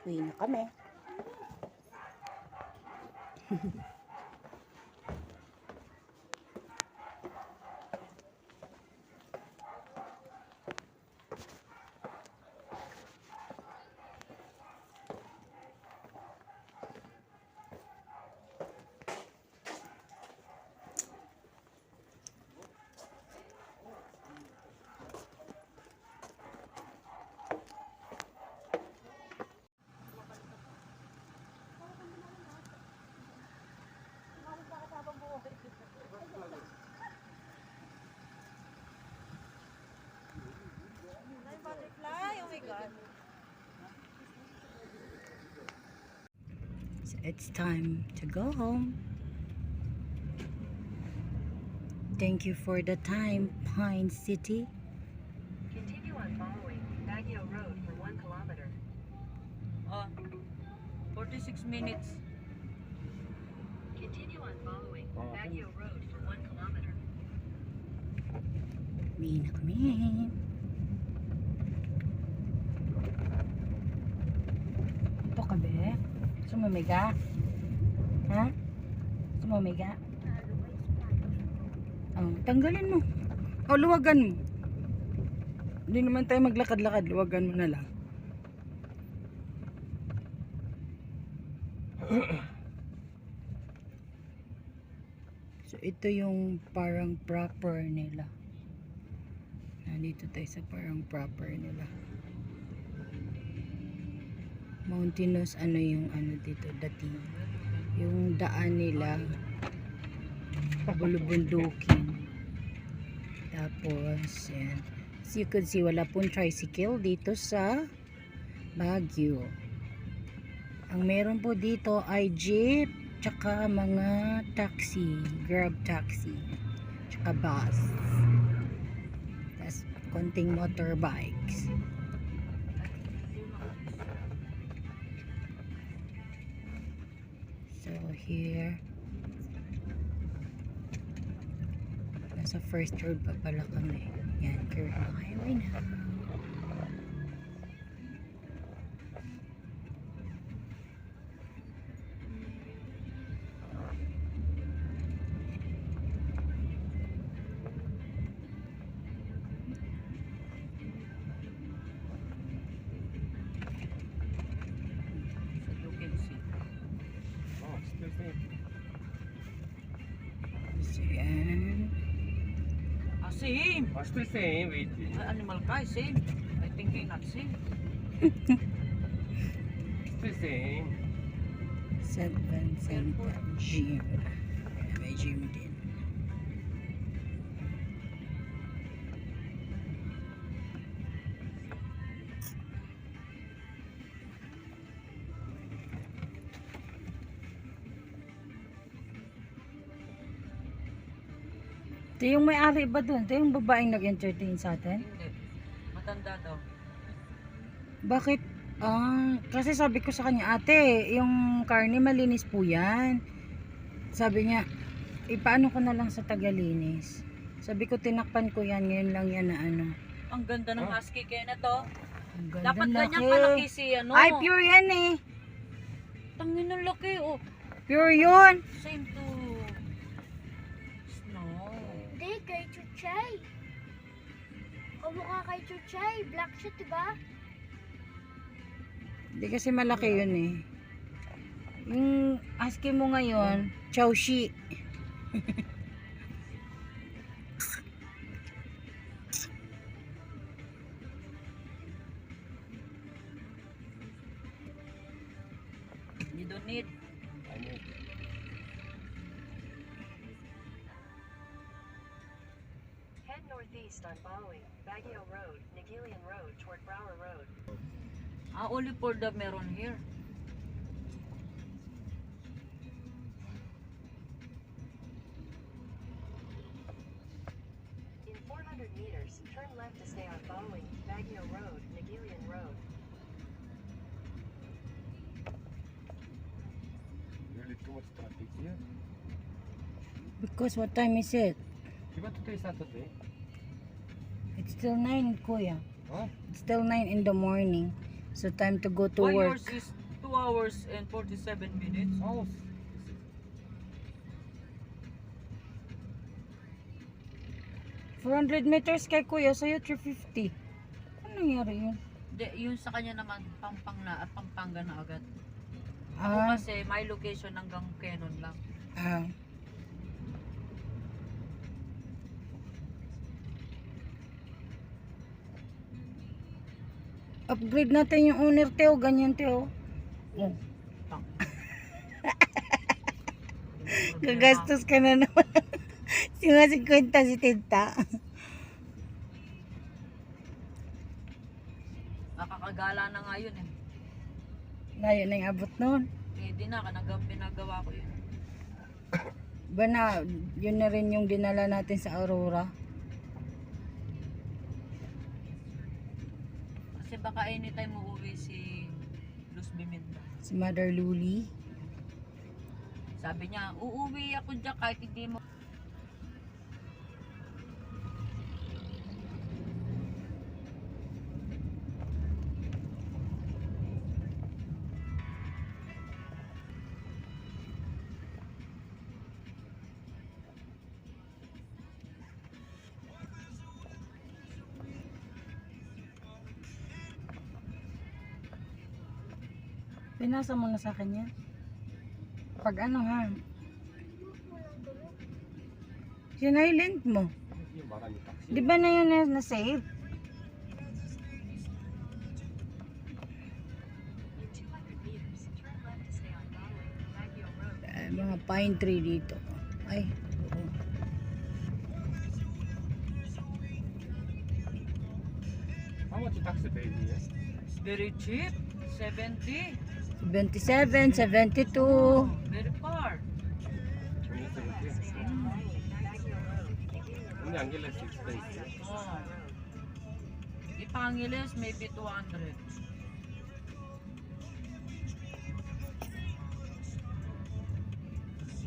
Uwi na kami. Butterfly, oh my god. So it's time to go home. Thank you for the time, Pine City. Continue on following Baguio Road for 1 kilometer. 46 minutes. Continue on following Baguio Road for 1 kilometer. Uwi na kami. Ito ka, be? Sumamiga? Ha? Sumamiga? Oh, tanggalin mo. O, luwagan mo. Hindi naman tayo maglakad-lakad. Luwagan mo na lang. So, ito yung parang proper nila. Nandito tayo sa parang proper nila. Mountainous, ano yung ano dito, dating. Yung daan nila, bulubundukin. Tapos, yan. As you could see, wala pong tricycle dito sa Baguio. Ang meron po dito ay jeep, tsaka mga taxi, grab taxi, tsaka bus. Tapos, konting motorbikes. So, here, nasa first road pa pala kami. Yan, Kearney Highway na. You can see. So, yan. Same. Still same, wait. Animal ka, same. I thinking not same. Still same. 7 Center Gym. May gym din. Ito yung may-ari ba dun? Ito yung babaeng nag-entertain sa atin? Hindi. Matanda daw. Bakit? Kasi sabi ko sa kanya, ate, yung karne malinis po yan. Sabi niya, ipaano ko na lang sa tagalinis. Sabi ko, tinakpan ko yan, ngayon lang yan na ano. Ang ganda ng husky kaya na to. Ang ganda, Dapat ganyan laki. kalaki si ano. Ay, pure yan eh. Tangin ng laki, oh. Pure yun. Same to snow. Hindi, kay Chuchay. Kamukha kay Chuchay. Black siya, diba? Hindi kasi malaki yun eh. Yung husky mo ngayon, chow shi. You don't need. Head northeast on following Baguio Road, Nagilian Road toward Brower Road. Only for the meron here. In 400 meters, turn left to stay on following Baguio Road, Nagilian Road. Really too much traffic here. Because what time is it? Diba today Saturday? It's still 9, kuya. Huh? It's still 9 in the morning. So time to go to Why work. yours is 2 hours and 47 minutes. Oh, 400 meters kay kuya, sa'yo 350. Ano nangyari yun? De, yun sa kanya naman, Pampanga na agad. Ako Ah, kasi may location hanggang Quezon lang. ah. Upgrade natin yung owner, Teo. Ganyan, Teo. Oh. Tang. Gagastos ka na naman. Singa 50 si Tita. Nakakagala na nga yun eh. Layo na yung abot nun. Hindi na, pinagawa ko yun. Ba na, yun na rin yung dinala natin sa Aurora. Kasi baka anytime uuwi si Luz Biminda. Si Mother Luli. Sabi niya, uuwi ako dyan kahit hindi mo. Pinasa mo na sa kanya. Pag ano ha? Sinilent mo. yung marami taxi. Di ba na yun na-save? In 200 meters, turn left to stay on Bowen, Baguio Road. Mga pine tree dito. Ay, oo. How much taxi pay here? Very cheap. 70. 77, 72. Very far. Only 70. Stay on Bowen, Baguio Road. Only Angeles is expensive. Oh. Ipangilis, maybe 200.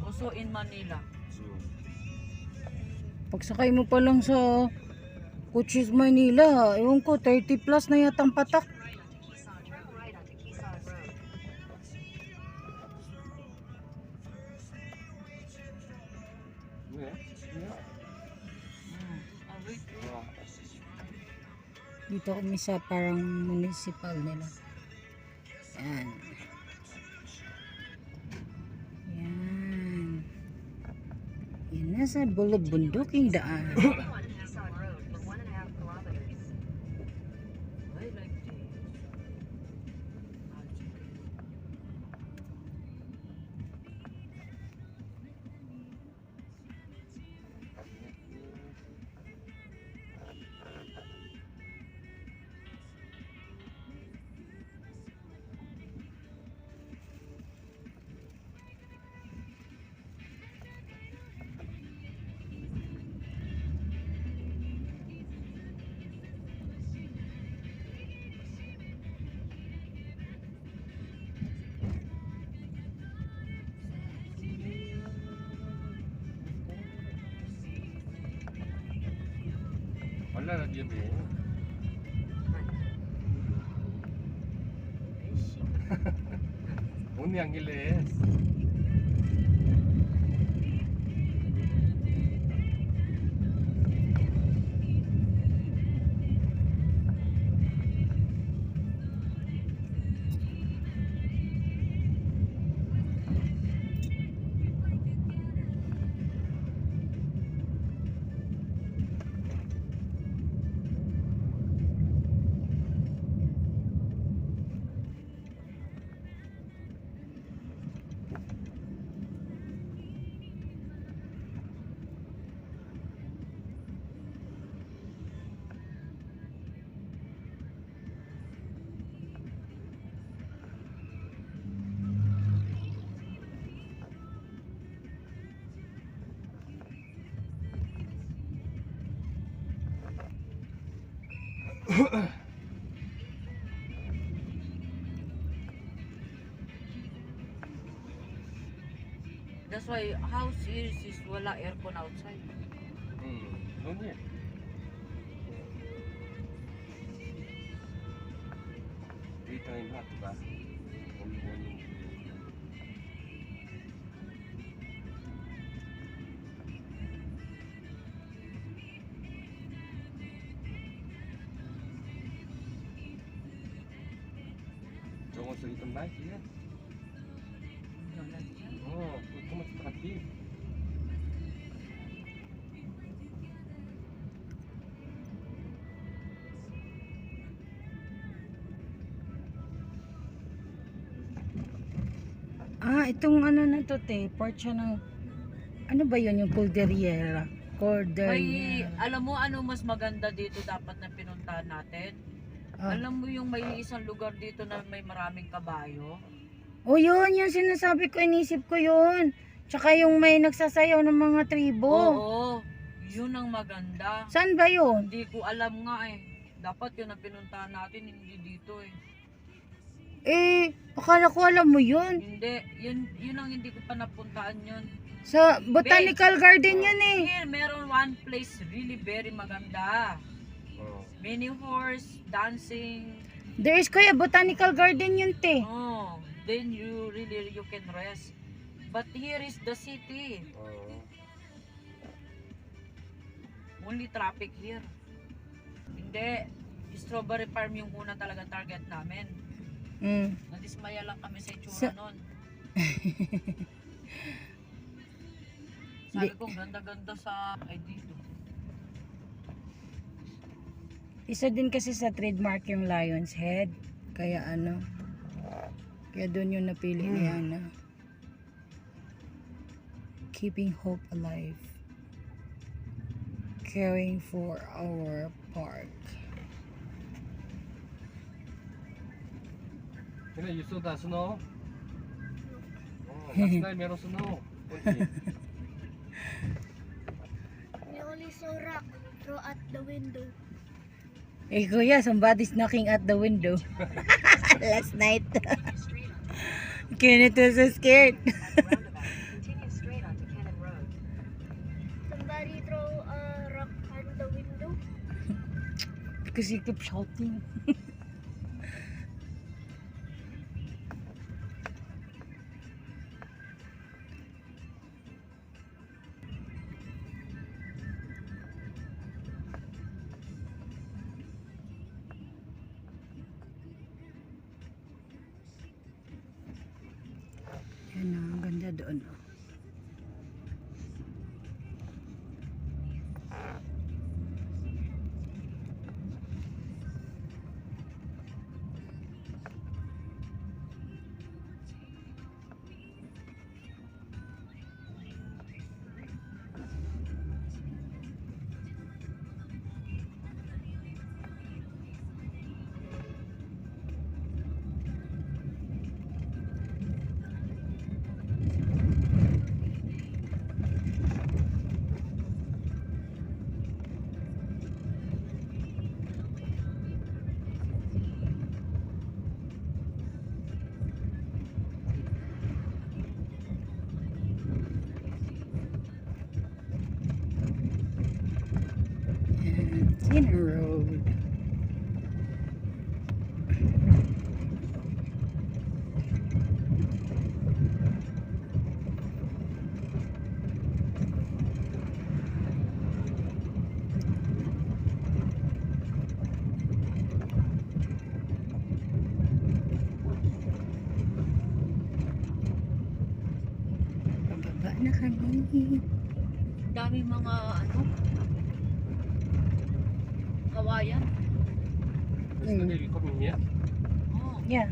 Also in Manila. Pagsakay mo pa lang sa Coaches Manila, ewan ko, 30 plus na yatang patak. Turn right onto Quezon Road. Yeah. Yeah. Wait. Wow. Dito kami sa parang municipal nila. Yan. Yan. Yan na sa bulog-bunduking daan. Continue on Quezon Road for 1.5 kilometers. I like this. Wala na dito eh. Only Angeles. That's why house here is wala aircon outside. No need. Daytime hot ba? Only 저거 저기 좀 나이지? 그 토마토 같지? Itong ano na to, te. Part siya ng, ano ba yun, yung Cordillera? May, Cordillera. alam mo ano mas maganda dito dapat na pinuntahan natin? Ah. Alam mo yung may isang lugar dito na may maraming kabayo? Yun, yung sinasabi ko, inisip ko yun. Tsaka yung may nagsasayaw ng mga tribo. Oo, yun ang maganda. Saan ba yun? Hindi ko alam nga eh. Dapat yun ang pinuntahan natin, hindi dito eh. Akala ko alam mo yun. Hindi, yun ang hindi ko pa napuntaan yun. Sa Botanical Garden yun eh. Here, meron one place really very maganda. 어. Mini horse, dancing. There is kuya, Botanical Garden yun, te. Oh, then you can rest. But here is the city. 어. Only traffic here. Hindi, strawberry farm yung una talaga target namin. Nadismaya lang kami sa itsura nun. Sabi ko, ganda-ganda sa dito. Isa din kasi sa trademark yung Lion's Head. Kaya kaya doon yung napili ni Ana. Keeping hope alive. Caring for our park. 근데 you saw the snow? last night meron snow. 어디? We only saw rock throw at the window. Kuya, somebody's knocking at the window. Last night. Kenneth was so scared. Roundabout. Continue straight onto Cannon Road. Somebody throw a rock at the window. Because he kept shouting. Yan ang ganda doon. Cannon Road. Pababa na kami. Dami mga kawayan. Yesterday we coming here? Oh, Yeah.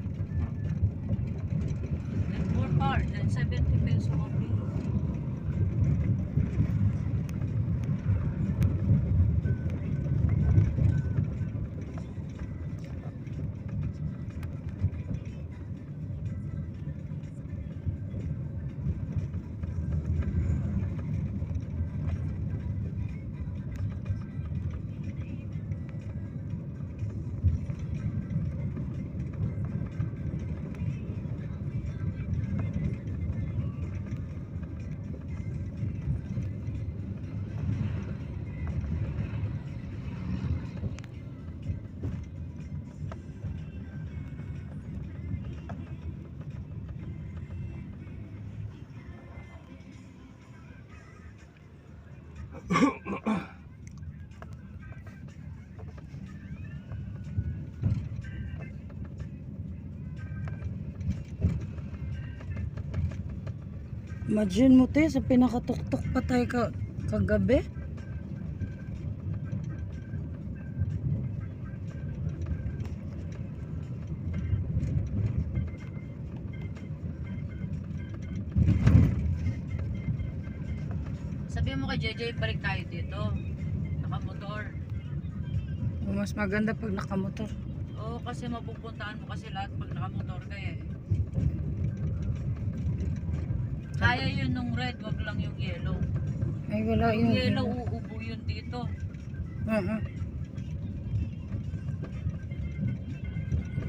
and more car than 70 peso only. Imagine mo te, sa pinakatuktok pa tayo kagabi. Sabihin mo kay JJ, balik tayo dito. Nakamotor. O, mas maganda pag nakamotor. Oo, kasi mapupuntahan mo kasi lahat pag nakamotor ka eh. Kaya yun nung red, wag lang yung yellow. Ay wala Yung yung yellow, uubo yun dito.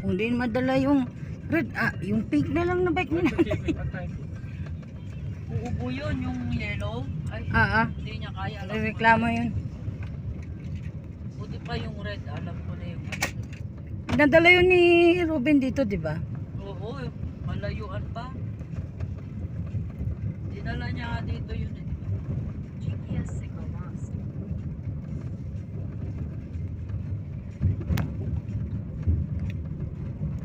Kung di madala yung red, yung pink na lang na bike nila. Uubo yun, yung yellow. Ay, hindi niya kaya. Alam ko Reklamo na. yun. Buti pa yung red, alam ko na yung Nadala yun ni Ruben dito, di ba? Oo, malayuan pa. Dinala niya nga dito yun eh. GPS signal lost.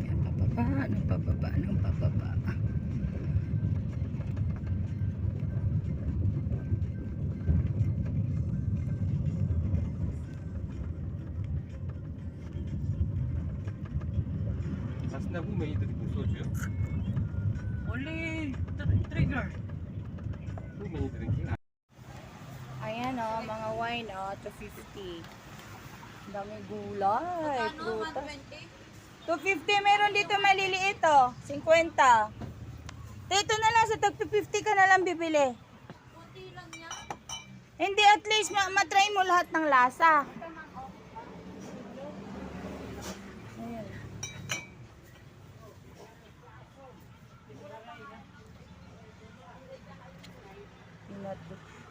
Yan, pababa, ng pababa, ng pababa. 아스나 후 매니들이 못 써줘요? Only trigger. 후 매니들은 king. Ayan o, mga wine o, 250. Dami gulay, prutas. 250 meron dito maliliit o, 50. Dito na lang sa tag 250 ka na lang bibili. Kunti lang yan. Hindi, at least matry mo lahat ng lasa. Ayan.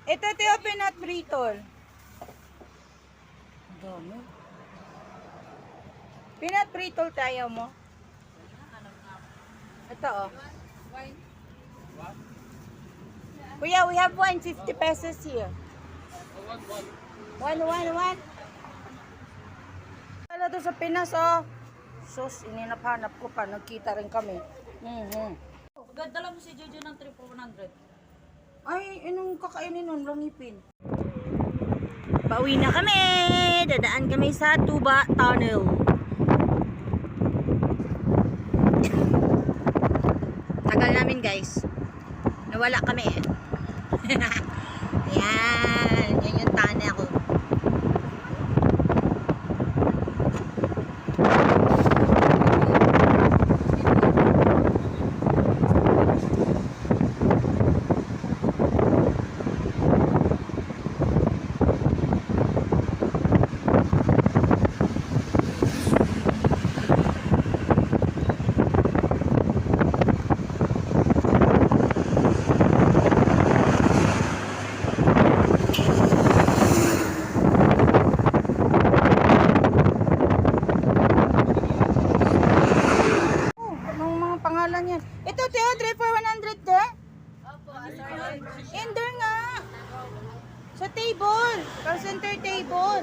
Ito, Teo, peanut brittle. Dami. Peanut brittle tayo mo. Ito, oh. Kuya, we have 150 pesos here. One. Wala to sa Pinas, oh. Sus, ininap-hanap ko pa. Nagkita rin kami. Dala mo si Jojo ng 3,400. Ay, anong kakainin nun? Langipin. Pauwi na kami! Dadaan kami sa Tuba Tunnel. Tagal namin, guys. Nawala kami eh. Yan. Yan yung tunnel. Anong mga pangalan yan? Ito, Teo, 3 for 100 de? Ender nga. Sa table. Call center table.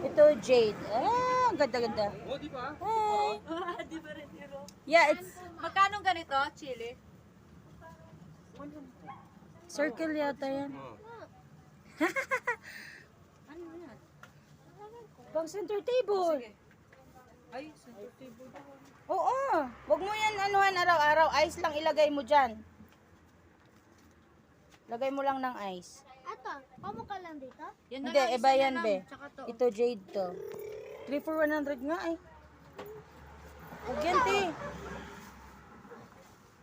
Ito, Jade. Ang ganda-ganda. Hi. Yeah, it's Magkano ganito, chili? circle yata yan. Ano yan? Pang center table. Ay, center table. Oo. Wag mo yan anuhan araw-araw. Ice lang ilagay mo dyan. Lagay mo lang ng ice. Ato, pamo ka lang dito? Yan na Hindi, lang, iba isa na yan, lang. be. Tsaka to. Ito, Jade to. 3 for 100 nga eh. Huwag yan, te.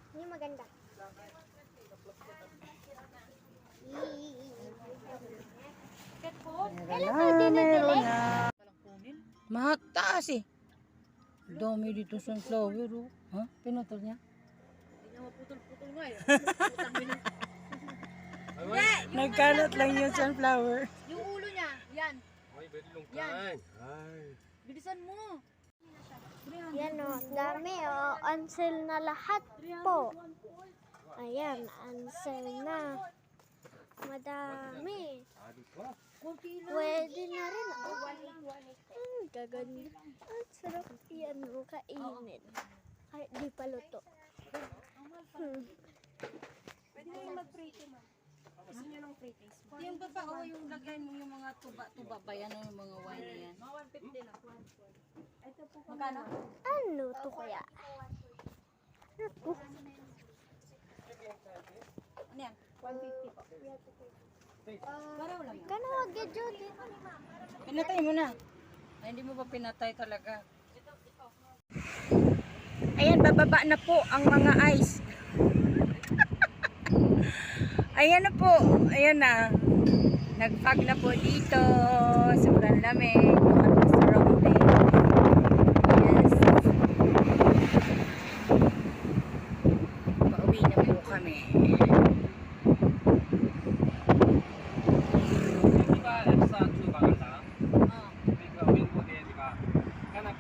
Hindi maganda. Meron na. Walang kunin. Mataas eh. Dami dito sunflower oh. Ha? Pinutol niya? Hindi niya maputol-putol nga eh. Putang ina. Nagkalat lang yung sunflower. Yung ulo niya, yan. 아이 메릴롱 Yan. 아이 Bilisan mo. Yan o, dami o. Ansel na lahat po. Ayan, ansel na. Madami. Pwede na rin o. Gaganda. Ang sarap yan o, kainin. Kahit di pa luto. Pwede na yung mag-prito, ma'am. Gusto niyo ng pre-taste, ma'am? Yung baba, oh, yung lagay mo yung mga tuba-tuba ba yan, yung mga wine na yan. Mga 150 lang. Ito po po. Magkano? Ano to kaya? Ano yan? 150 po. Paraw lang yan. Kano wag ya Judy? Pinatay mo na. Ay, hindi mo ba pinatay talaga? Ayan, bababa na po ang mga ice. Ayan na po. Ayan na. Nag-fog na po dito. Sobrang lamig. Baka po surrounding. Yes. Pauwi na po kami. Di ba, sa Tuba ka lang? Oh. Di ba, wing ko din, di ba? Kanak